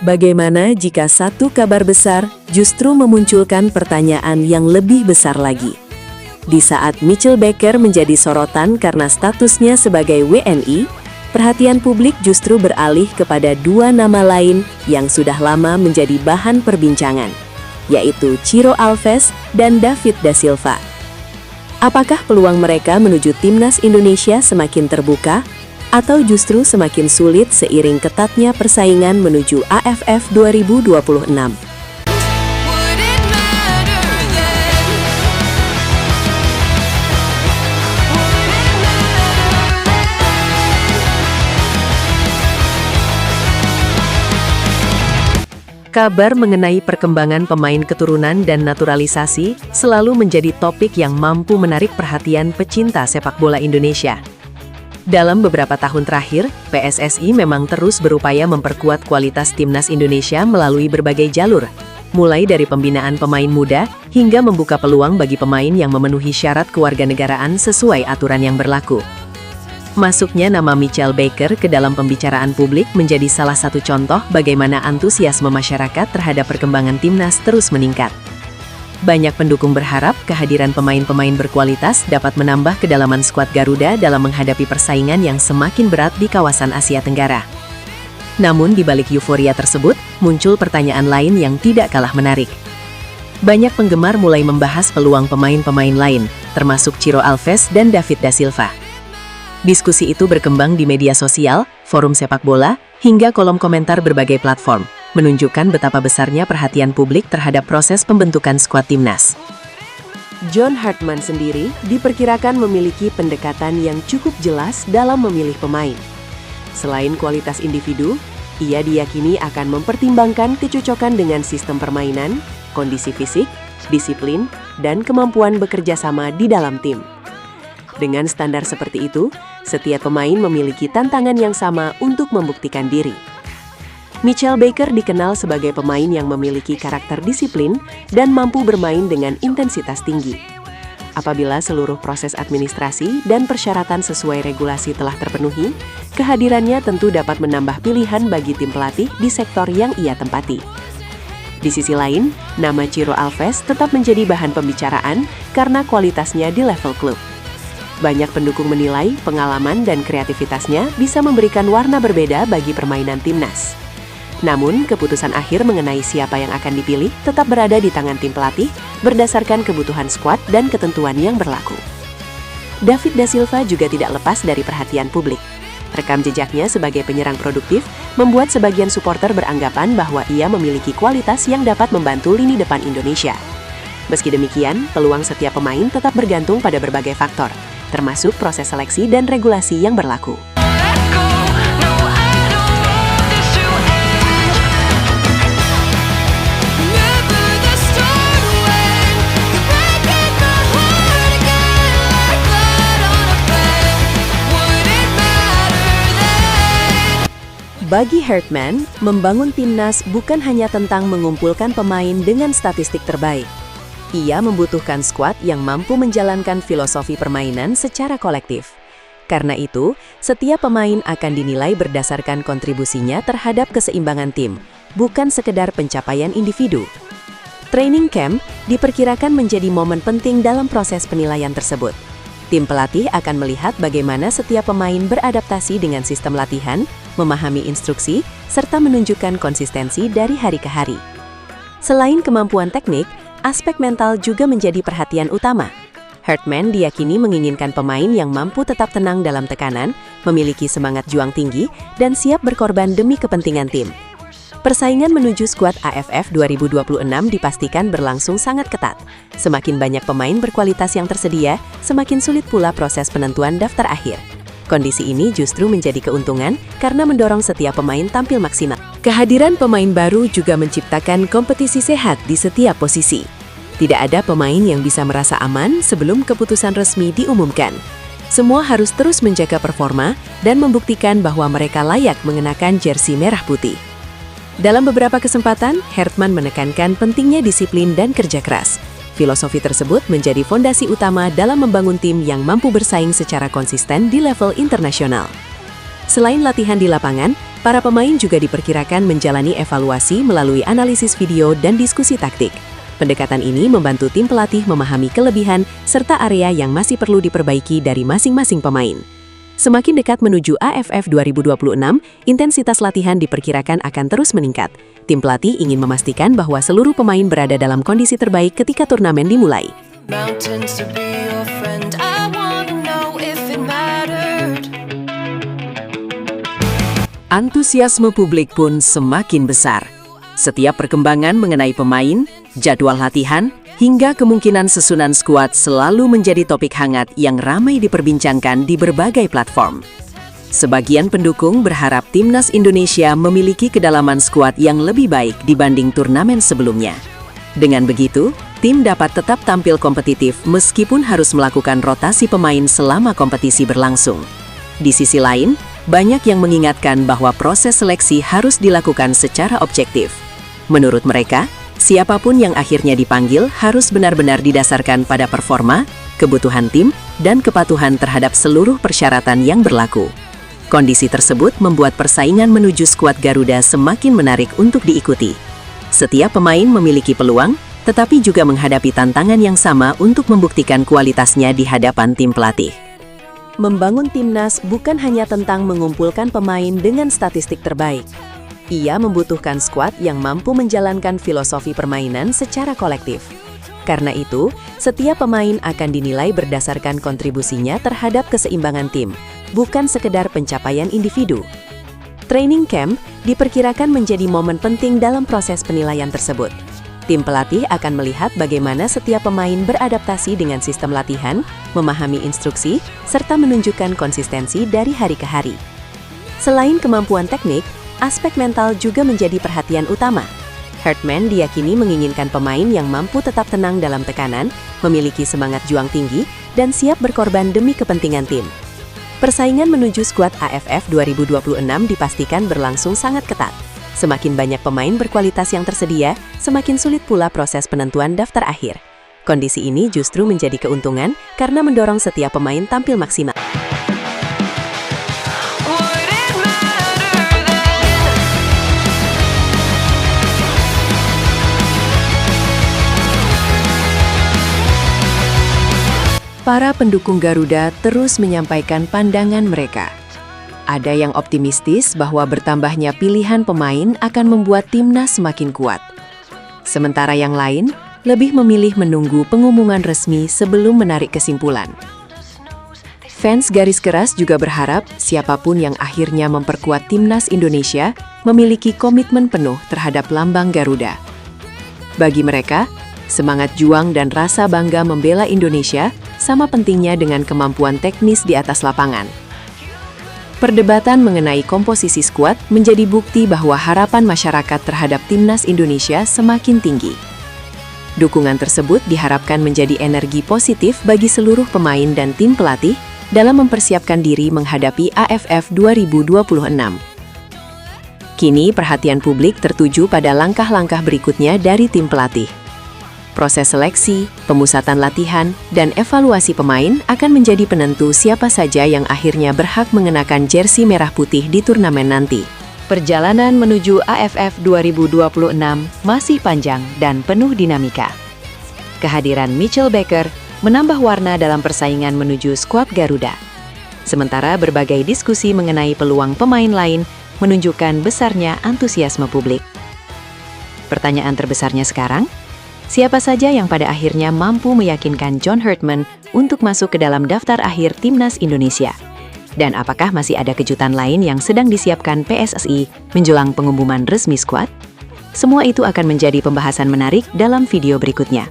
Bagaimana jika satu kabar besar justru memunculkan pertanyaan yang lebih besar lagi? Di saat Mitchell Baker menjadi sorotan karena statusnya sebagai WNI, perhatian publik justru beralih kepada dua nama lain yang sudah lama menjadi bahan perbincangan, yaitu Ciro Alves dan David da Silva. Apakah peluang mereka menuju timnas Indonesia semakin terbuka, atau justru semakin sulit seiring ketatnya persaingan menuju AFF 2026? Kabar mengenai perkembangan pemain keturunan dan naturalisasi selalu menjadi topik yang mampu menarik perhatian pecinta sepak bola Indonesia. Dalam beberapa tahun terakhir, PSSI memang terus berupaya memperkuat kualitas timnas Indonesia melalui berbagai jalur, mulai dari pembinaan pemain muda hingga membuka peluang bagi pemain yang memenuhi syarat kewarganegaraan sesuai aturan yang berlaku. Masuknya nama Mitchell Baker ke dalam pembicaraan publik menjadi salah satu contoh bagaimana antusiasme masyarakat terhadap perkembangan timnas terus meningkat. Banyak pendukung berharap kehadiran pemain-pemain berkualitas dapat menambah kedalaman skuad Garuda dalam menghadapi persaingan yang semakin berat di kawasan Asia Tenggara. Namun di balik euforia tersebut, muncul pertanyaan lain yang tidak kalah menarik. Banyak penggemar mulai membahas peluang pemain-pemain lain, termasuk Ciro Alves dan David da Silva. Diskusi itu berkembang di media sosial, forum sepak bola, hingga kolom komentar berbagai platform, menunjukkan betapa besarnya perhatian publik terhadap proses pembentukan skuad timnas. John Hartman sendiri diperkirakan memiliki pendekatan yang cukup jelas dalam memilih pemain. Selain kualitas individu, ia diyakini akan mempertimbangkan kecocokan dengan sistem permainan, kondisi fisik, disiplin, dan kemampuan bekerja sama di dalam tim. Dengan standar seperti itu, setiap pemain memiliki tantangan yang sama untuk membuktikan diri. Mitchell Baker dikenal sebagai pemain yang memiliki karakter disiplin dan mampu bermain dengan intensitas tinggi. Apabila seluruh proses administrasi dan persyaratan sesuai regulasi telah terpenuhi, kehadirannya tentu dapat menambah pilihan bagi tim pelatih di sektor yang ia tempati. Di sisi lain, nama Ciro Alves tetap menjadi bahan pembicaraan karena kualitasnya di level klub. Banyak pendukung menilai pengalaman dan kreativitasnya bisa memberikan warna berbeda bagi permainan timnas. Namun, keputusan akhir mengenai siapa yang akan dipilih tetap berada di tangan tim pelatih berdasarkan kebutuhan skuad dan ketentuan yang berlaku. David da Silva juga tidak lepas dari perhatian publik. Rekam jejaknya sebagai penyerang produktif membuat sebagian supporter beranggapan bahwa ia memiliki kualitas yang dapat membantu lini depan Indonesia. Meski demikian, peluang setiap pemain tetap bergantung pada berbagai faktor, termasuk proses seleksi dan regulasi yang berlaku. Bagi Hartman, membangun timnas bukan hanya tentang mengumpulkan pemain dengan statistik terbaik. Ia membutuhkan skuad yang mampu menjalankan filosofi permainan secara kolektif. Karena itu, setiap pemain akan dinilai berdasarkan kontribusinya terhadap keseimbangan tim, bukan sekedar pencapaian individu. Training camp diperkirakan menjadi momen penting dalam proses penilaian tersebut. Tim pelatih akan melihat bagaimana setiap pemain beradaptasi dengan sistem latihan, memahami instruksi, serta menunjukkan konsistensi dari hari ke hari. Selain kemampuan teknik, aspek mental juga menjadi perhatian utama. Hartman diyakini menginginkan pemain yang mampu tetap tenang dalam tekanan, memiliki semangat juang tinggi, dan siap berkorban demi kepentingan tim. Persaingan menuju skuad AFF 2026 dipastikan berlangsung sangat ketat. Semakin banyak pemain berkualitas yang tersedia, semakin sulit pula proses penentuan daftar akhir. Kondisi ini justru menjadi keuntungan karena mendorong setiap pemain tampil maksimal. Kehadiran pemain baru juga menciptakan kompetisi sehat di setiap posisi. Tidak ada pemain yang bisa merasa aman sebelum keputusan resmi diumumkan. Semua harus terus menjaga performa dan membuktikan bahwa mereka layak mengenakan jersey merah putih. Dalam beberapa kesempatan, Hartman menekankan pentingnya disiplin dan kerja keras. Filosofi tersebut menjadi fondasi utama dalam membangun tim yang mampu bersaing secara konsisten di level internasional. Selain latihan di lapangan, Para pemain juga diperkirakan menjalani evaluasi melalui analisis video dan diskusi taktik. Pendekatan ini membantu tim pelatih memahami kelebihan serta area yang masih perlu diperbaiki dari masing-masing pemain. Semakin dekat menuju AFF 2026, intensitas latihan diperkirakan akan terus meningkat. Tim pelatih ingin memastikan bahwa seluruh pemain berada dalam kondisi terbaik ketika turnamen dimulai. Antusiasme publik pun semakin besar. Setiap perkembangan mengenai pemain, jadwal latihan, hingga kemungkinan susunan skuad selalu menjadi topik hangat yang ramai diperbincangkan di berbagai platform. Sebagian pendukung berharap Timnas Indonesia memiliki kedalaman skuad yang lebih baik dibanding turnamen sebelumnya. Dengan begitu, tim dapat tetap tampil kompetitif meskipun harus melakukan rotasi pemain selama kompetisi berlangsung. Di sisi lain, banyak yang mengingatkan bahwa proses seleksi harus dilakukan secara objektif. Menurut mereka, siapapun yang akhirnya dipanggil harus benar-benar didasarkan pada performa, kebutuhan tim, dan kepatuhan terhadap seluruh persyaratan yang berlaku. Kondisi tersebut membuat persaingan menuju skuad Garuda semakin menarik untuk diikuti. Setiap pemain memiliki peluang, tetapi juga menghadapi tantangan yang sama untuk membuktikan kualitasnya di hadapan tim pelatih. Membangun timnas bukan hanya tentang mengumpulkan pemain dengan statistik terbaik. Ia membutuhkan skuad yang mampu menjalankan filosofi permainan secara kolektif. Karena itu, setiap pemain akan dinilai berdasarkan kontribusinya terhadap keseimbangan tim, bukan sekedar pencapaian individu. Training camp diperkirakan menjadi momen penting dalam proses penilaian tersebut. Tim pelatih akan melihat bagaimana setiap pemain beradaptasi dengan sistem latihan, memahami instruksi, serta menunjukkan konsistensi dari hari ke hari. Selain kemampuan teknik, aspek mental juga menjadi perhatian utama. Hartman diyakini menginginkan pemain yang mampu tetap tenang dalam tekanan, memiliki semangat juang tinggi, dan siap berkorban demi kepentingan tim. Persaingan menuju skuad AFF 2026 dipastikan berlangsung sangat ketat. Semakin banyak pemain berkualitas yang tersedia, semakin sulit pula proses penentuan daftar akhir. Kondisi ini justru menjadi keuntungan karena mendorong setiap pemain tampil maksimal. Para pendukung Garuda terus menyampaikan pandangan mereka. Ada yang optimistis bahwa bertambahnya pilihan pemain akan membuat timnas semakin kuat. Sementara yang lain lebih memilih menunggu pengumuman resmi sebelum menarik kesimpulan. Fans garis keras juga berharap siapapun yang akhirnya memperkuat timnas Indonesia memiliki komitmen penuh terhadap lambang Garuda. Bagi mereka, semangat juang dan rasa bangga membela Indonesia sama pentingnya dengan kemampuan teknis di atas lapangan. Perdebatan mengenai komposisi skuad menjadi bukti bahwa harapan masyarakat terhadap timnas Indonesia semakin tinggi. Dukungan tersebut diharapkan menjadi energi positif bagi seluruh pemain dan tim pelatih dalam mempersiapkan diri menghadapi AFF 2026. Kini perhatian publik tertuju pada langkah-langkah berikutnya dari tim pelatih. Proses seleksi, pemusatan latihan, dan evaluasi pemain akan menjadi penentu siapa saja yang akhirnya berhak mengenakan jersey merah putih di turnamen nanti. Perjalanan menuju AFF 2026 masih panjang dan penuh dinamika. Kehadiran Mitchell Baker menambah warna dalam persaingan menuju skuad Garuda. Sementara berbagai diskusi mengenai peluang pemain lain menunjukkan besarnya antusiasme publik. Pertanyaan terbesarnya sekarang, siapa saja yang pada akhirnya mampu meyakinkan John Hartman untuk masuk ke dalam daftar akhir Timnas Indonesia? Dan apakah masih ada kejutan lain yang sedang disiapkan PSSI menjelang pengumuman resmi skuad? Semua itu akan menjadi pembahasan menarik dalam video berikutnya.